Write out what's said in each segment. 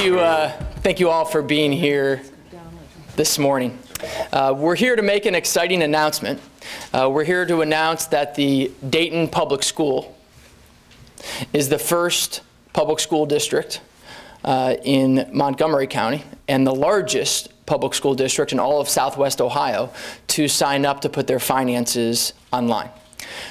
Thank you all for being here this morning. We're here to make an exciting announcement. We're here to announce that the Dayton Public School is the first public school district in Montgomery County and the largest public school district in all of Southwest Ohio to sign up to put their finances online.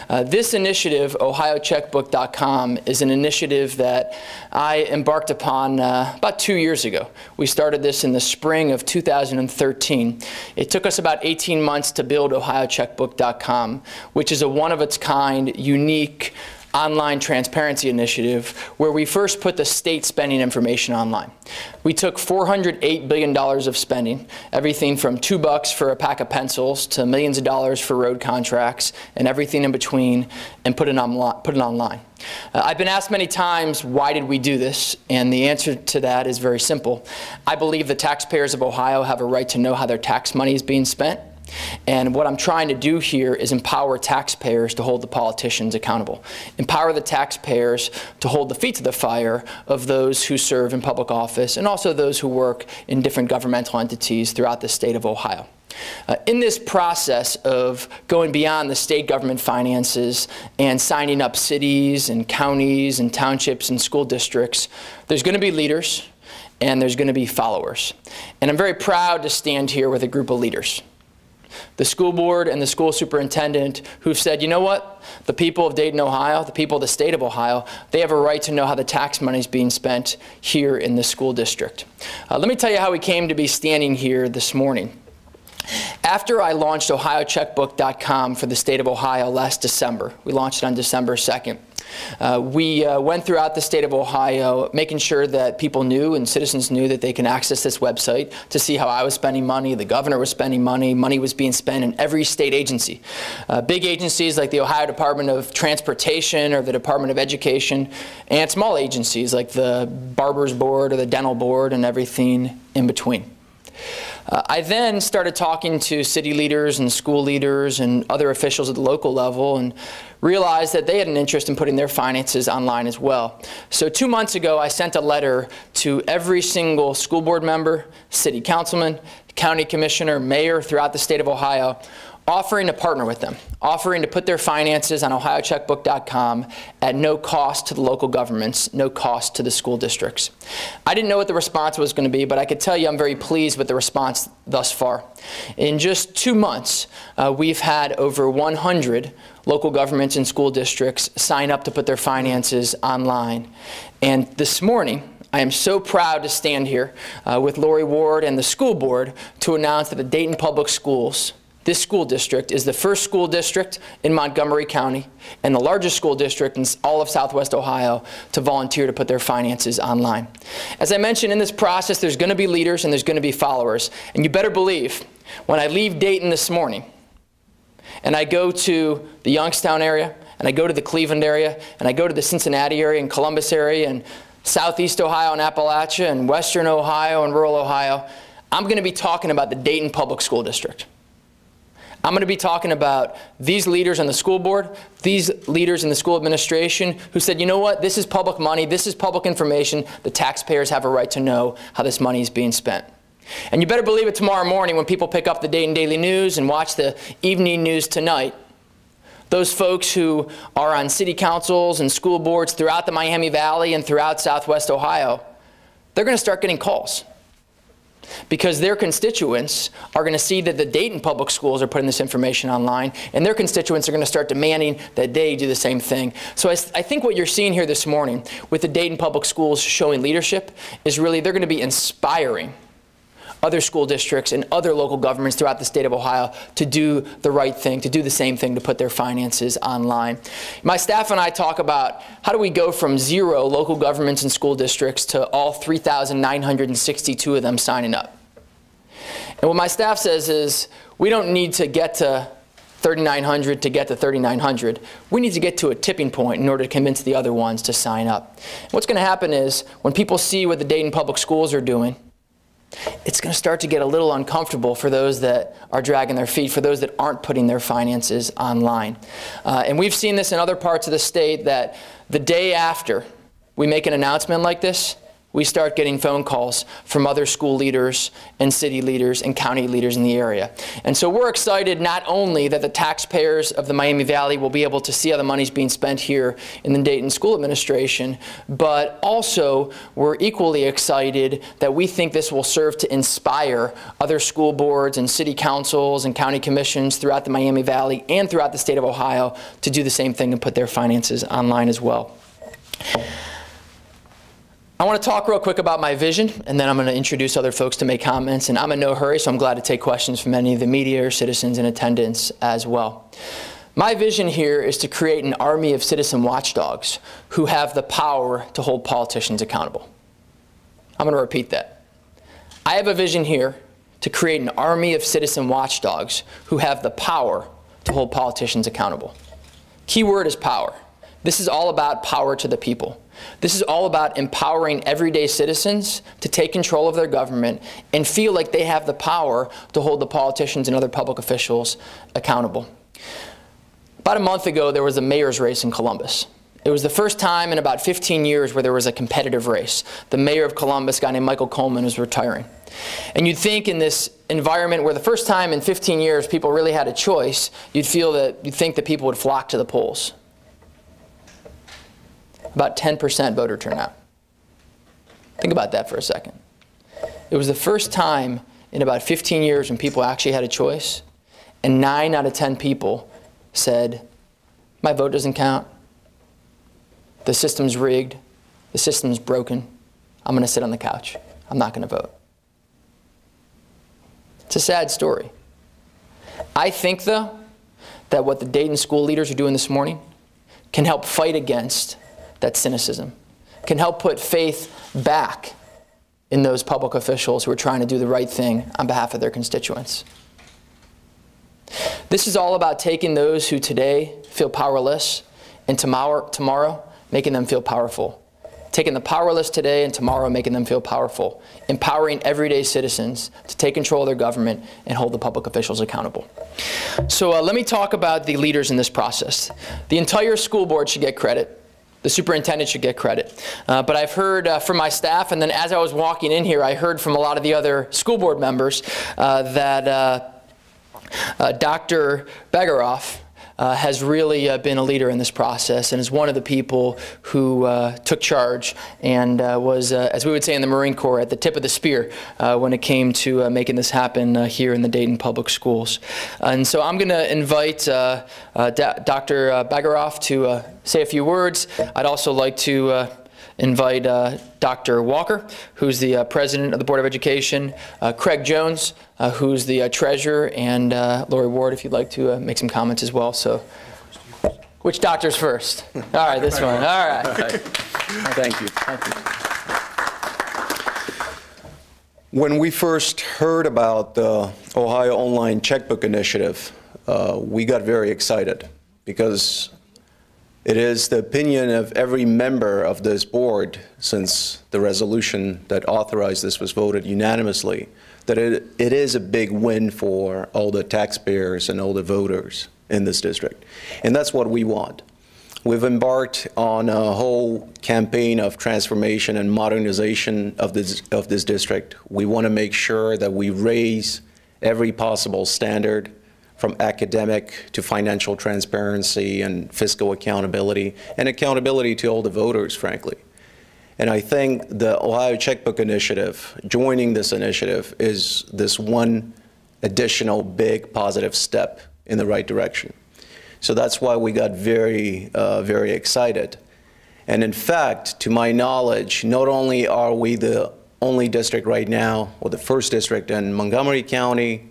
This initiative, ohiocheckbook.com, is an initiative that I embarked upon about 2 years ago. We started this in the spring of 2013. It took us about 18 months to build ohiocheckbook.com, which is a one-of-its-kind, unique online transparency initiative where we first put the state spending information online. We took $408 billion of spending, everything from $2 for a pack of pencils to millions of dollars for road contracts and everything in between, and put it online. I've been asked many times, why did we do this? And the answer to that is very simple. I believe the taxpayers of Ohio have a right to know how their tax money is being spent. And what I'm trying to do here is empower taxpayers to hold the politicians accountable. Empower the taxpayers to hold the feet to the fire of those who serve in public office and also those who work in different governmental entities throughout the state of Ohio. In this process of going beyond the state government finances and signing up cities and counties and townships and school districts, there's going to be leaders and there's going to be followers. And I'm very proud to stand here with a group of leaders. The school board and the school superintendent who've said, you know what, the people of Dayton, Ohio, the people of the state of Ohio, they have a right to know how the tax money is being spent here in the school district. Let me tell you how we came to be standing here this morning. After I launched ohiocheckbook.com for the state of Ohio last December, we launched it on December 2nd, we went throughout the state of Ohio making sure that people knew and citizens knew that they can access this website to see how I was spending money, the governor was spending money, money was being spent in every state agency. Big agencies like the Ohio Department of Transportation or the Department of Education, and small agencies like the Barber's Board or the Dental Board and everything in between. I then started talking to city leaders and school leaders and other officials at the local level and realized that they had an interest in putting their finances online as well. So 2 months ago, I sent a letter to every single school board member, city councilman, county commissioner, mayor throughout the state of Ohio, offering to partner with them, offering to put their finances on ohiocheckbook.com at no cost to the local governments, no cost to the school districts. I didn't know what the response was going to be, but I could tell you I'm very pleased with the response thus far. In just 2 months, we've had over 100 local governments and school districts sign up to put their finances online. And this morning, I am so proud to stand here with Lori Ward and the school board to announce that the Dayton Public Schools, this school district, is the first school district in Montgomery County and the largest school district in all of Southwest Ohio to volunteer to put their finances online. As I mentioned, in this process, there's going to be leaders and there's going to be followers. And you better believe, when I leave Dayton this morning and I go to the Youngstown area and I go to the Cleveland area and I go to the Cincinnati area and Columbus area and Southeast Ohio and Appalachia and Western Ohio and rural Ohio, I'm going to be talking about the Dayton Public School District. I'm going to be talking about these leaders on the school board, these leaders in the school administration who said, you know what, this is public money, this is public information, the taxpayers have a right to know how this money is being spent. And you better believe it, tomorrow morning when people pick up the Dayton Daily News and watch the evening news tonight, those folks who are on city councils and school boards throughout the Miami Valley and throughout Southwest Ohio, they're going to start getting calls. Because their constituents are going to see that the Dayton Public Schools are putting this information online, and their constituents are going to start demanding that they do the same thing. So I think what you're seeing here this morning with the Dayton Public Schools showing leadership is really they're going to be inspiring other school districts and other local governments throughout the state of Ohio to do the right thing, to do the same thing, to put their finances online. My staff and I talk about how do we go from 0 local governments and school districts to all 3,962 of them signing up. And what my staff says is we don't need to get to 3,900 to get to 3,900. We need to get to a tipping point in order to convince the other ones to sign up. And what's going to happen is when people see what the Dayton Public Schools are doing, it's going to start to get a little uncomfortable for those that are dragging their feet, for those that aren't putting their finances online. And we've seen this in other parts of the state that the day after we make an announcement like this, we start getting phone calls from other school leaders and city leaders and county leaders in the area. And so we're excited not only that the taxpayers of the Miami Valley will be able to see how the money's being spent here in the Dayton School Administration, but also we're equally excited that we think this will serve to inspire other school boards and city councils and county commissions throughout the Miami Valley and throughout the state of Ohio to do the same thing and put their finances online as well. I want to talk real quick about my vision, and then I'm going to introduce other folks to make comments. And I'm in no hurry, so I'm glad to take questions from any of the media or citizens in attendance as well. My vision here is to create an army of citizen watchdogs who have the power to hold politicians accountable. I'm going to repeat that. I have a vision here to create an army of citizen watchdogs who have the power to hold politicians accountable. Key word is power. This is all about power to the people. This is all about empowering everyday citizens to take control of their government and feel like they have the power to hold the politicians and other public officials accountable. About a month ago, there was a mayor's race in Columbus. It was the first time in about 15 years where there was a competitive race. The mayor of Columbus, a guy named Michael Coleman, was retiring. And you'd think in this environment where the first time in 15 years people really had a choice, you'd think that people would flock to the polls. About 10% voter turnout. Think about that for a second. It was the first time in about 15 years when people actually had a choice, and 9 out of 10 people said, my vote doesn't count, the system's rigged, the system's broken, I'm going to sit on the couch, I'm not going to vote. It's a sad story. I think, though, that what the Dayton school leaders are doing this morning can help fight against that cynicism, can help put faith back in those public officials who are trying to do the right thing on behalf of their constituents. This is all about taking those who today feel powerless and tomorrow making them feel powerful. Taking the powerless today and tomorrow making them feel powerful. Empowering everyday citizens to take control of their government and hold the public officials accountable. So let me talk about the leaders in this process. The entire school board should get credit. The superintendent should get credit. But I've heard from my staff, and then as I was walking in here, I heard from a lot of the other school board members that Dr. Baguirov has really been a leader in this process and is one of the people who took charge and was, as we would say in the Marine Corps, at the tip of the spear when it came to making this happen here in the Dayton Public Schools. And so I'm going to invite Dr. Baguirov to say a few words. I'd also like to invite Dr. Walker, who's the president of the Board of Education, Craig Jones, who's the treasurer, and Lori Ward, if you'd like to make some comments as well. So, which doctor's first? All right, this one. All right. Thank you. Thank you. When we first heard about the Ohio Online Checkbook Initiative, we got very excited because it is the opinion of every member of this board, since the resolution that authorized this was voted unanimously, that it is a big win for all the taxpayers and all the voters in this district. And that's what we want. We've embarked on a whole campaign of transformation and modernization of this district. We want to make sure that we raise every possible standard, from academic to financial transparency and fiscal accountability, and accountability to all the voters, frankly. And I think the Ohio Checkbook Initiative, joining this initiative, is this one additional big positive step in the right direction. So that's why we got very, very excited. And in fact, to my knowledge, not only are we the only district right now, or the first district in Montgomery County,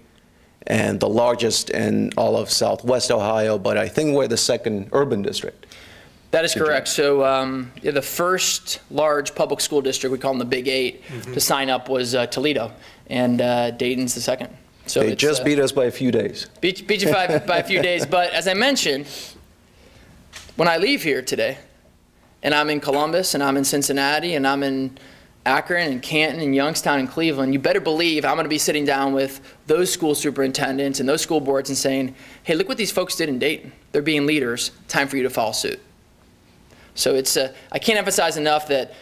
and the largest in all of Southwest Ohio, but I think we're the second urban district. That is correct. So the first large public school district, we call them the Big 8, to sign up was Toledo, and Dayton's the second. So they just beat us by a few days. Beat you by a few days, but as I mentioned, when I leave here today, and I'm in Columbus, and I'm in Cincinnati, and I'm in Akron and Canton and Youngstown and Cleveland, you better believe I'm going to be sitting down with those school superintendents and those school boards and saying, hey, look what these folks did in Dayton. They're being leaders. Time for you to follow suit. So it's, I can't emphasize enough that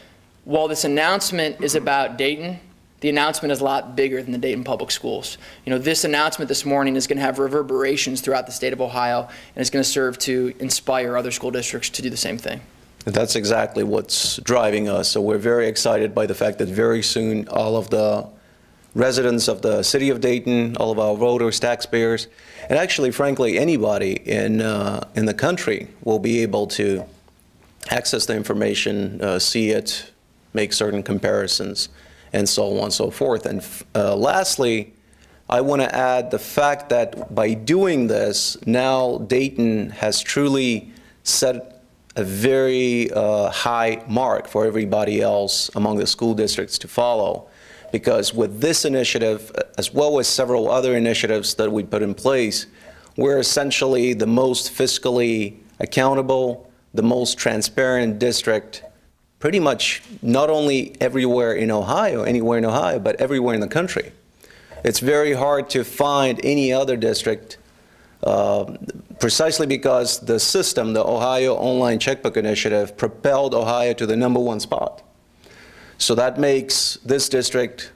while this announcement is about Dayton, the announcement is a lot bigger than the Dayton Public Schools. You know, this announcement this morning is going to have reverberations throughout the state of Ohio, and it's going to serve to inspire other school districts to do the same thing. That's exactly what's driving us. So we're very excited by the fact that very soon all of the residents of the city of Dayton, all of our voters, taxpayers, and actually, frankly, anybody in the country will be able to access the information, see it, make certain comparisons, and so on and so forth. And lastly, I want to add the fact that by doing this, now Dayton has truly set a very high mark for everybody else among the school districts to follow. Because with this initiative, as well as several other initiatives that we put in place, we're essentially the most fiscally accountable, the most transparent district, pretty much not only everywhere in Ohio, anywhere in Ohio, but everywhere in the country. It's very hard to find any other district precisely because the system, the Ohio Online Checkbook Initiative, propelled Ohio to the #1 spot. So that makes this district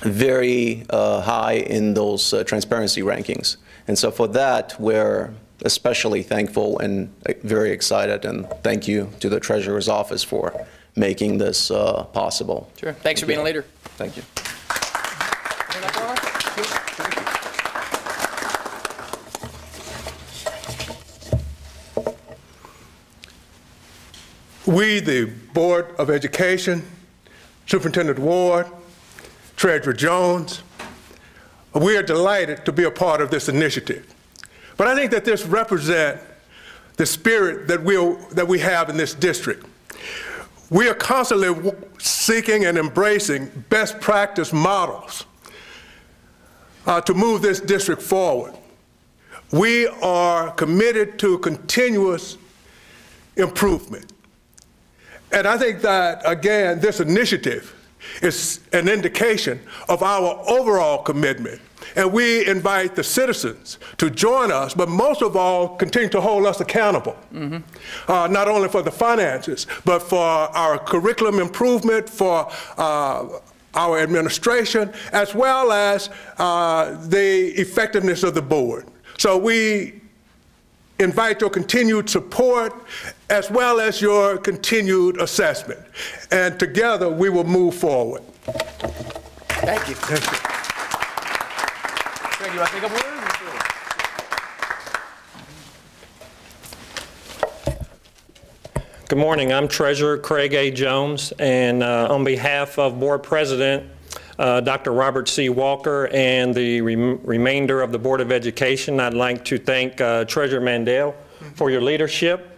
very high in those transparency rankings. And so for that, we're especially thankful and very excited, and thank you to the Treasurer's Office for making this possible. Sure. Thanks for being a leader. Thank you. We, the Board of Education, Superintendent Ward, Treasurer Jones, we are delighted to be a part of this initiative. But I think that this represents the spirit that we have in this district. We are constantly seeking and embracing best practice models to move this district forward. We are committed to continuous improvement. And I think that, again, this initiative is an indication of our overall commitment. And we invite the citizens to join us, but most of all, continue to hold us accountable. Not only for the finances, but for our curriculum improvement, for our administration, as well as the effectiveness of the board. So we invite your continued support as well as your continued assessment. And together we will move forward. Thank you. Thank you. Greg, you want to take a word? Good morning. I'm Treasurer Craig A. Jones, and on behalf of Board President Dr. Robert C. Walker and the remainder of the Board of Education, I'd like to thank Treasurer Mandel for your leadership,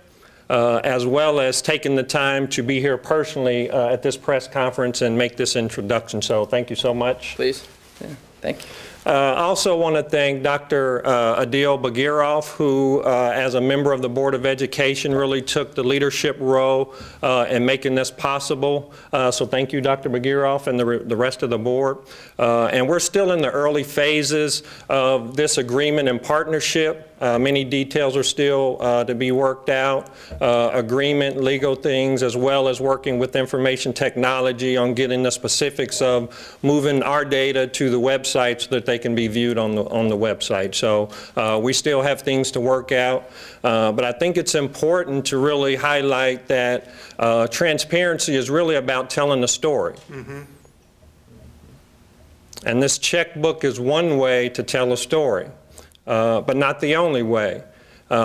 as well as taking the time to be here personally at this press conference and make this introduction. So thank you so much. Please. Yeah, thank you. I also want to thank Dr. Adil Baguirov, who, as a member of the Board of Education, really took the leadership role in making this possible. So thank you, Dr. Baguirov, and the rest of the board. And we're still in the early phases of this agreement and partnership. Many details are still to be worked out, agreement, legal things, as well as working with information technology on getting the specifics of moving our data to the website so that they can be viewed on the website. So we still have things to work out, but I think it's important to really highlight that transparency is really about telling the story. And this checkbook is one way to tell a story. But not the only way.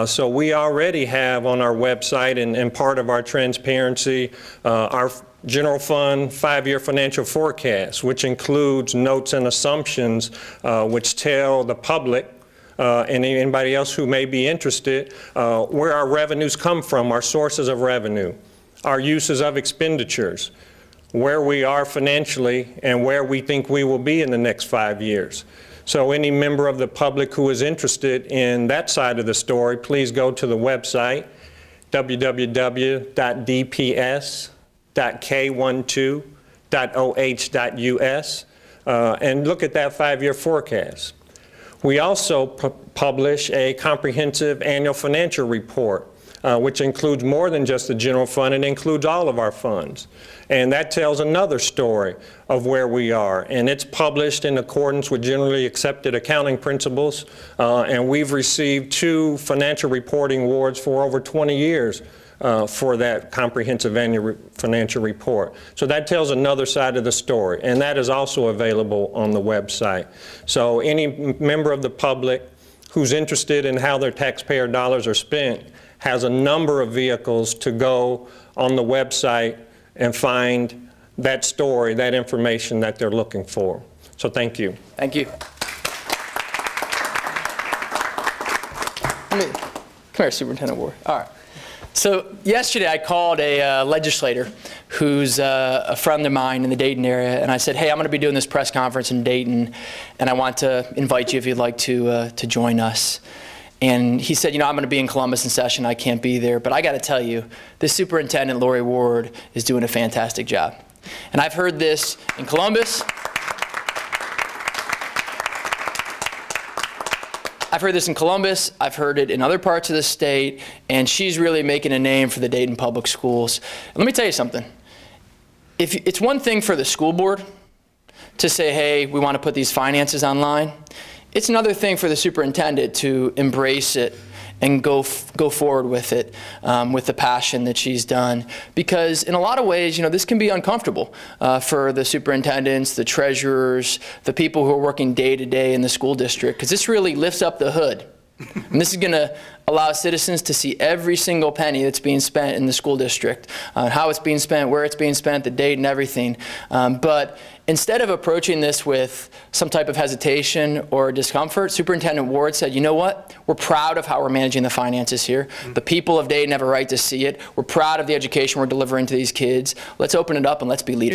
So we already have on our website and part of our transparency our general fund 5-year financial forecast, which includes notes and assumptions which tell the public and anybody else who may be interested where our revenues come from, our sources of revenue, our uses of expenditures, where we are financially, and where we think we will be in the next 5 years. So any member of the public who is interested in that side of the story, please go to the website, www.dps.k12.oh.us, and look at that 5-year forecast. We also publish a comprehensive annual financial report which includes more than just the general fund. It includes all of our funds. And that tells another story of where we are. And it's published in accordance with generally accepted accounting principles. And we've received 2 financial reporting awards for over 20 years for that comprehensive annual financial report. So that tells another side of the story. And that is also available on the website. So any member of the public who's interested in how their taxpayer dollars are spent has a number of vehicles to go on the website and find that story, that information that they're looking for. So thank you. Thank you. Come here, Superintendent Ward. All right. So yesterday I called a legislator who's a friend of mine in the Dayton area, and I said, hey, I'm going to be doing this press conference in Dayton, and I want to invite you if you'd like to join us. And he said, you know, I'm going to be in Columbus in session. I can't be there. But I got to tell you, this superintendent, Lori Ward, is doing a fantastic job. And I've heard this in Columbus. I've heard this in Columbus. I've heard it in other parts of the state. And she's really making a name for the Dayton Public Schools. And let me tell you something. If it's one thing for the school board to say, hey, we want to put these finances online. It's another thing for the superintendent to embrace it and go forward with it with the passion that she's done. Because in a lot of ways, you know, this can be uncomfortable for the superintendents, the treasurers, the people who are working day to day in the school district, because this really lifts up the hood. And this is going to allow citizens to see every single penny that's being spent in the school district, how it's being spent, where it's being spent, the date and everything. But instead of approaching this with some type of hesitation or discomfort, Superintendent Ward said, you know what? We're proud of how we're managing the finances here. The people of Dayton have a right to see it. We're proud of the education we're delivering to these kids. Let's open it up and let's be leaders.